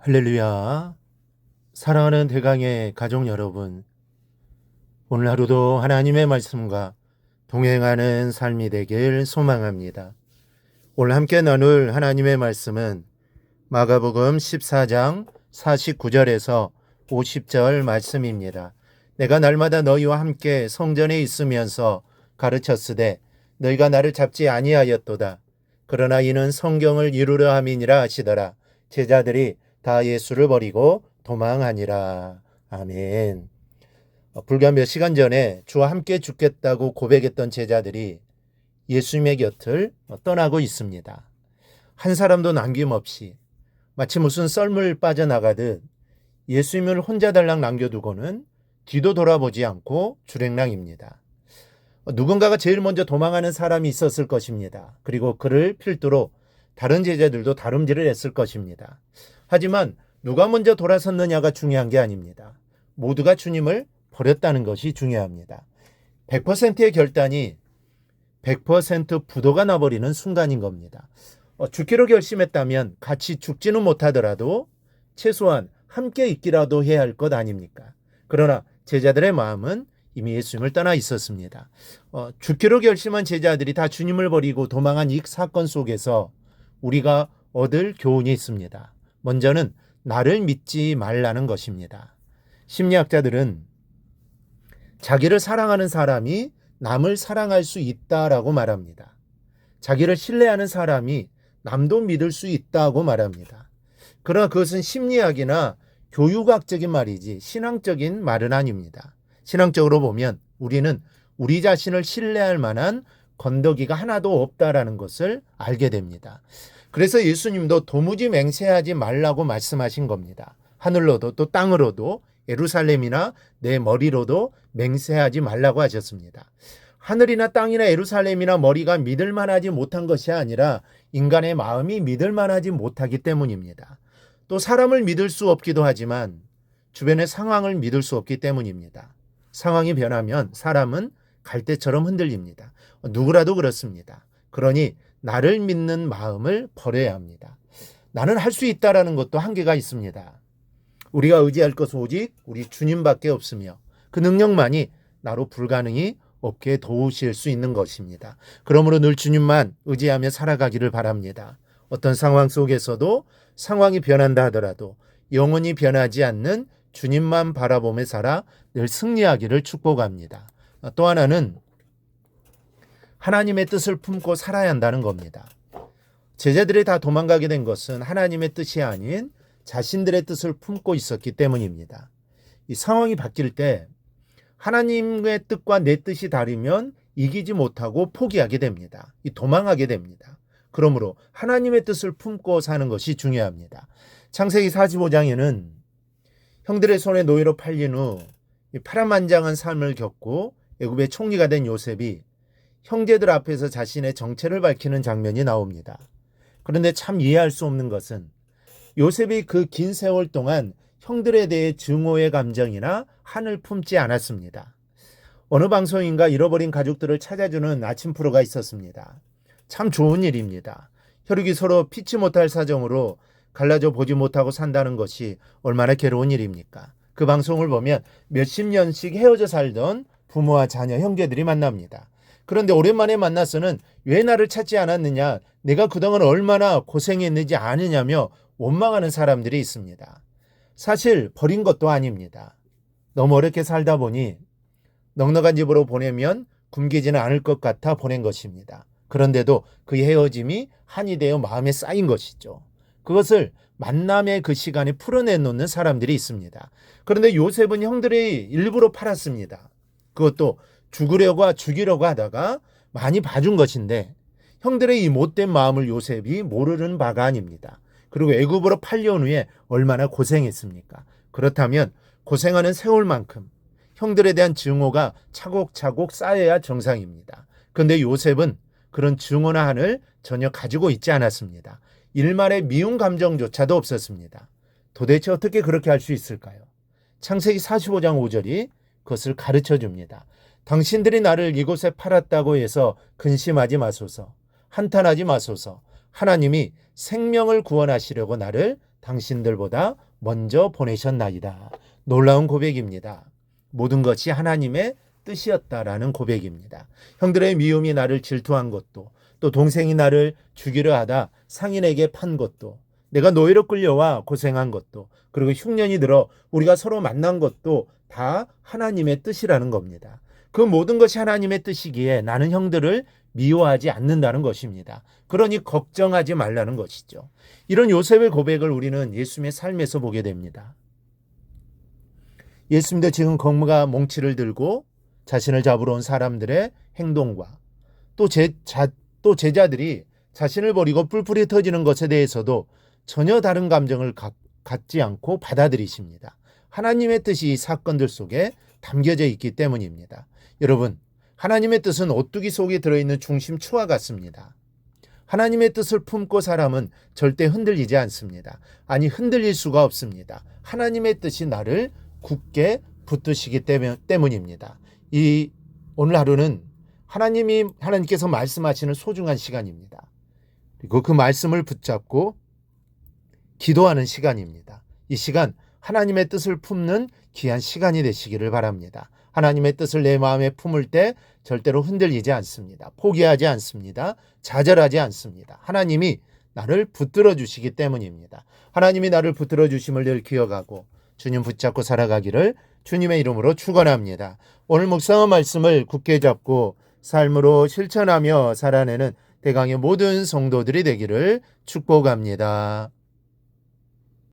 할렐루야. 사랑하는 대강의 가족 여러분, 오늘 하루도 하나님의 말씀과 동행하는 삶이 되길 소망합니다. 오늘 함께 나눌 하나님의 말씀은 마가복음 14장 49절에서 50절 말씀입니다. 내가 날마다 너희와 함께 성전에 있으면서 가르쳤으되 너희가 나를 잡지 아니하였도다. 그러나 이는 성경을 이루려 함이니라 하시더라. 제자들이 다 예수를 버리고 도망하니라. 아멘. 불과 몇 시간 전에 주와 함께 죽겠다고 고백했던 제자들이 예수님의 곁을 떠나고 있습니다. 한 사람도 남김없이 마치 무슨 썰물 빠져나가듯 예수님을 혼자 달랑 남겨두고는 뒤도 돌아보지 않고 주랭랑입니다. 누군가가 제일 먼저 도망하는 사람이 있었을 것입니다. 그리고 그를 필두로 다른 제자들도 다름질을 했을 것입니다. 하지만 누가 먼저 돌아섰느냐가 중요한 게 아닙니다. 모두가 주님을 버렸다는 것이 중요합니다. 100%의 결단이 100% 부도가 나버리는 순간인 겁니다. 죽기로 결심했다면 같이 죽지는 못하더라도 최소한 함께 있기라도 해야 할 것 아닙니까? 그러나 제자들의 마음은 이미 예수님을 떠나 있었습니다. 죽기로 결심한 제자들이 다 주님을 버리고 도망한 이 사건 속에서 우리가 얻을 교훈이 있습니다. 먼저는 나를 믿지 말라는 것입니다. 심리학자들은 자기를 사랑하는 사람이 남을 사랑할 수 있다라고 말합니다. 자기를 신뢰하는 사람이 남도 믿을 수 있다고 말합니다. 그러나 그것은 심리학이나 교육학적인 말이지 신앙적인 말은 아닙니다. 신앙적으로 보면 우리는 우리 자신을 신뢰할 만한 건더기가 하나도 없다라는 것을 알게 됩니다. 그래서 예수님도 도무지 맹세하지 말라고 말씀하신 겁니다. 하늘로도 또 땅으로도 예루살렘이나 내 머리로도 맹세하지 말라고 하셨습니다. 하늘이나 땅이나 예루살렘이나 머리가 믿을 만하지 못한 것이 아니라 인간의 마음이 믿을 만하지 못하기 때문입니다. 또 사람을 믿을 수 없기도 하지만 주변의 상황을 믿을 수 없기 때문입니다. 상황이 변하면 사람은 갈대처럼 흔들립니다. 누구라도 그렇습니다. 그러니 나를 믿는 마음을 버려야 합니다. 나는 할 수 있다라는 것도 한계가 있습니다. 우리가 의지할 것은 오직 우리 주님밖에 없으며 그 능력만이 나로 불가능이 없게 도우실 수 있는 것입니다. 그러므로 늘 주님만 의지하며 살아가기를 바랍니다. 어떤 상황 속에서도 상황이 변한다 하더라도 영원히 변하지 않는 주님만 바라보며 살아 늘 승리하기를 축복합니다. 또 하나는 하나님의 뜻을 품고 살아야 한다는 겁니다. 제자들이 다 도망가게 된 것은 하나님의 뜻이 아닌 자신들의 뜻을 품고 있었기 때문입니다. 이 상황이 바뀔 때 하나님의 뜻과 내 뜻이 다르면 이기지 못하고 포기하게 됩니다. 도망하게 됩니다. 그러므로 하나님의 뜻을 품고 사는 것이 중요합니다. 창세기 45장에는 형들의 손에 노예로 팔린 후 파란만장한 삶을 겪고 애굽의 총리가 된 요셉이 형제들 앞에서 자신의 정체를 밝히는 장면이 나옵니다. 그런데 참 이해할 수 없는 것은 요셉이 그 긴 세월 동안 형들에 대해 증오의 감정이나 한을 품지 않았습니다. 어느 방송인가 잃어버린 가족들을 찾아주는 아침 프로가 있었습니다. 참 좋은 일입니다. 혈육이 서로 피치 못할 사정으로 갈라져 보지 못하고 산다는 것이 얼마나 괴로운 일입니까? 그 방송을 보면 몇십 년씩 헤어져 살던 부모와 자녀, 형제들이 만납니다. 그런데 오랜만에 만나서는 왜 나를 찾지 않았느냐, 내가 그동안 얼마나 고생했는지 아느냐며 원망하는 사람들이 있습니다. 사실 버린 것도 아닙니다. 너무 어렵게 살다 보니 넉넉한 집으로 보내면 굶기지는 않을 것 같아 보낸 것입니다. 그런데도 그 헤어짐이 한이 되어 마음에 쌓인 것이죠. 그것을 만남의 그 시간에 풀어내놓는 사람들이 있습니다. 그런데 요셉은 형들이 일부러 팔았습니다. 그것도 죽이려고 하다가 많이 봐준 것인데 형들의 이 못된 마음을 요셉이 모르는 바가 아닙니다. 그리고 애굽으로 팔려온 후에 얼마나 고생했습니까? 그렇다면 고생하는 세월만큼 형들에 대한 증오가 차곡차곡 쌓여야 정상입니다. 그런데 요셉은 그런 증오나 한을 전혀 가지고 있지 않았습니다. 일말의 미운 감정조차도 없었습니다. 도대체 어떻게 그렇게 할 수 있을까요? 창세기 45장 5절이 그것을 가르쳐 줍니다. 당신들이 나를 이곳에 팔았다고 해서 근심하지 마소서. 한탄하지 마소서. 하나님이 생명을 구원하시려고 나를 당신들보다 먼저 보내셨나이다. 놀라운 고백입니다. 모든 것이 하나님의 뜻이었다라는 고백입니다. 형들의 미움이 나를 질투한 것도, 또 동생이 나를 죽이려 하다 상인에게 판 것도, 내가 노예로 끌려와 고생한 것도, 그리고 흉년이 들어 우리가 서로 만난 것도 다 하나님의 뜻이라는 겁니다. 그 모든 것이 하나님의 뜻이기에 나는 형들을 미워하지 않는다는 것입니다. 그러니 걱정하지 말라는 것이죠. 이런 요셉의 고백을 우리는 예수님의 삶에서 보게 됩니다. 예수님도 지금 검과 몽치를 들고 자신을 잡으러 온 사람들의 행동과 또 제자들이 자신을 버리고 뿔뿔이 터지는 것에 대해서도 전혀 다른 감정을 갖지 않고 받아들이십니다. 하나님의 뜻이 이 사건들 속에 담겨져 있기 때문입니다. 여러분, 하나님의 뜻은 오뚜기 속에 들어있는 중심추와 같습니다. 하나님의 뜻을 품고 사람은 절대 흔들리지 않습니다. 아니, 흔들릴 수가 없습니다. 하나님의 뜻이 나를 굳게 붙드시기 때문입니다. 오늘 하루는 하나님께서 말씀하시는 소중한 시간입니다. 그리고 그 말씀을 붙잡고 기도하는 시간입니다. 이 시간 하나님의 뜻을 품는 귀한 시간이 되시기를 바랍니다. 하나님의 뜻을 내 마음에 품을 때 절대로 흔들리지 않습니다. 포기하지 않습니다. 좌절하지 않습니다. 하나님이 나를 붙들어 주시기 때문입니다. 하나님이 나를 붙들어 주심을 늘 기억하고 주님 붙잡고 살아가기를 주님의 이름으로 축원합니다. 오늘 묵상한 말씀을 굳게 잡고 삶으로 실천하며 살아내는 대강의 모든 성도들이 되기를 축복합니다.